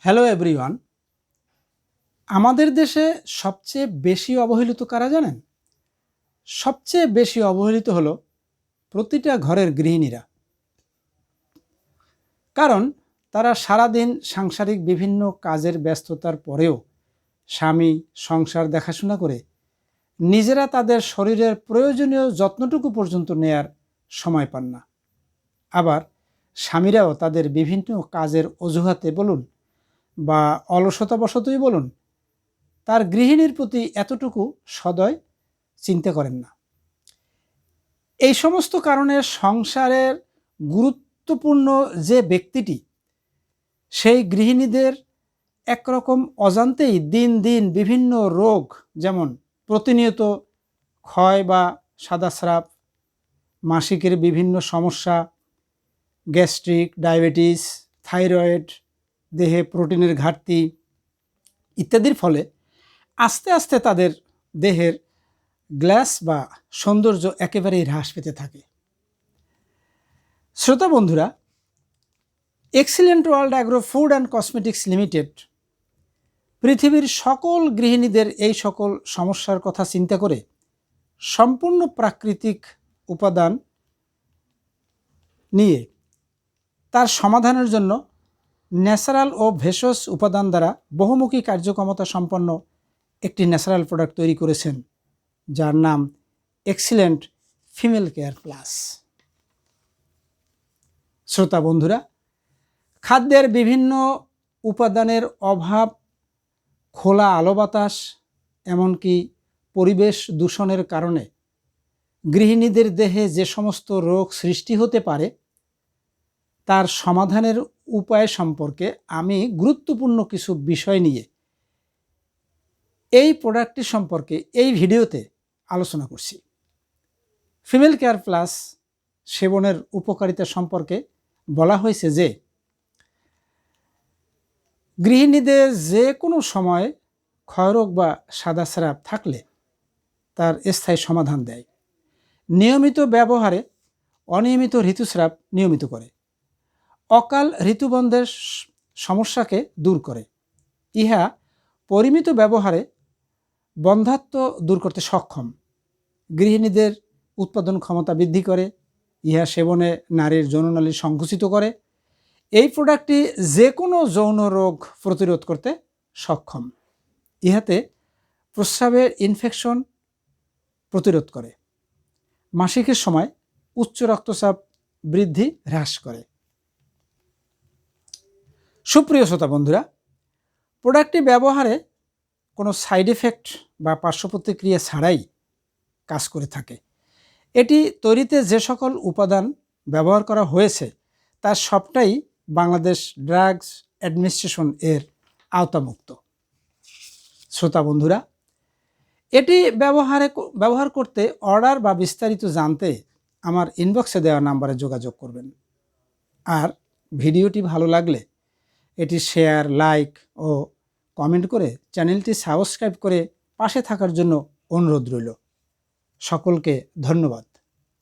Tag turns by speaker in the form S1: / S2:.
S1: Hello everyone. আমাদের দেশে সবচেয়ে বেশি অবহেলিত কারা জানেন? সবচেয়ে বেশি অবহেলিত হলো প্রতিটা ঘরের গৃহিণীরা। কারণ তারা সারাদিন সাংসারিক বিভিন্ন কাজের ব্যস্ততার পরেও স্বামী সংসার দেখাশোনা করে নিজেরা তাদের শরীরের প্রয়োজনীয় যত্নটুকু পর্যন্ত নেয়ার সময় পান না। আবার স্বামীরাও তাদের বিভিন্ন কাজের অজুহাতে বলুন বা অলসতাবশতই বলুন, তার গৃহিণীর প্রতি এতটুকু সদয় চিন্তা করেন না। এই সমস্ত কারণে সংসারের গুরুত্বপূর্ণ যে ব্যক্তিটি, সেই গৃহিণীদের একরকম অজান্তেই দিন দিন বিভিন্ন রোগ, যেমন প্রতিনিয়ত ক্ষয় বা সাদাস্রাব, মাসিকের বিভিন্ন সমস্যা, গ্যাস্ট্রিক, ডায়াবেটিস, থাইরয়েড, দেহে প্রোটিনের ঘাটতি ইত্যাদির ফলে আস্তে আস্তে তাদের দেহের গ্লাস বা সৌন্দর্য একেবারেই হ্রাস পেতে থাকে। শ্রোতা বন্ধুরা, excellent world agro food and cosmetics limited পৃথিবীর সকল গৃহিণীদের এই সকল সমস্যার কথা চিন্তা করে সম্পূর্ণ প্রাকৃতিক উপাদান নিয়ে তার সমাধানের জন্য ন্যাচারাল ও ভেষজ উপাদান দ্বারা বহুমুখী কার্যক্ষমতা সম্পন্ন একটি ন্যাচারাল প্রোডাক্ট তৈরি করেছেন, যার নাম এক্সিলেন্ট ফিমেল কেয়ার প্লাস। শ্রোতা বন্ধুরা, খাদ্যের বিভিন্ন উপাদানের অভাব, খোলা আলো বাতাস, এমনকি পরিবেশ দূষণের কারণে গৃহিণীদের দেহে যে সমস্ত রোগ সৃষ্টি হতে পারে, তার সমাধানের উপায় সম্পর্কে আমি গুরুত্বপূর্ণ কিছু বিষয় নিয়ে এই প্রোডাক্টটি সম্পর্কে এই ভিডিওতে আলোচনা করছি। ফিমেল কেয়ার প্লাস সেবনের উপকারিতা সম্পর্কে বলা হয়েছে যে গৃহিণীদের যে কোনো সময় ক্ষয়রোগ বা সাদাস্রাব থাকলে তার স্থায়ী সমাধান দেয়, নিয়মিত ব্যবহারে অনিয়মিত ঋতুস্রাব নিয়মিত করে, অকাল ঋতুবন্ধের সমস্যাকে দূর করে, ইহা পরিমিত ব্যবহারে বন্ধ্যাত্ব দূর করতে সক্ষম, গৃহিণীদের উৎপাদন ক্ষমতা বৃদ্ধি করে, ইহা সেবনে নারীর যৌননালী সংকুচিত করে। এই প্রোডাক্টটি যে কোনো যৌন রোগ প্রতিরোধ করতে সক্ষম, ইহাতে প্রস্রাবের ইনফেকশন প্রতিরোধ করে, মাসিকের সময় উচ্চ রক্তচাপ বৃদ্ধি হ্রাস করে। সুপ্রিয় শ্রোতা বন্ধুরা, প্রোডাক্টটি ব্যবহারে কোনো সাইড এফেক্ট বা পার্শ্ব প্রতিক্রিয়া ছাড়াই কাজ করে থাকে। এটি তৈরিতে যে সকল উপাদান ব্যবহার করা হয়েছে তার সবটাই বাংলাদেশ ড্রাগস অ্যাডমিনিস্ট্রেশন এর আওতামুক্ত। শ্রোতা বন্ধুরা, এটি ব্যবহার করতে অর্ডার বা বিস্তারিত জানতে আমার ইনবক্সে দেওয়া নাম্বারে যোগাযোগ করবেন। আর ভিডিওটি ভালো লাগলে এটি শেয়ার, লাইক ও কমেন্ট করে চ্যানেলটি সাবস্ক্রাইব করে পাশে থাকার জন্য অনুরোধ রইল। সকলকে ধন্যবাদ।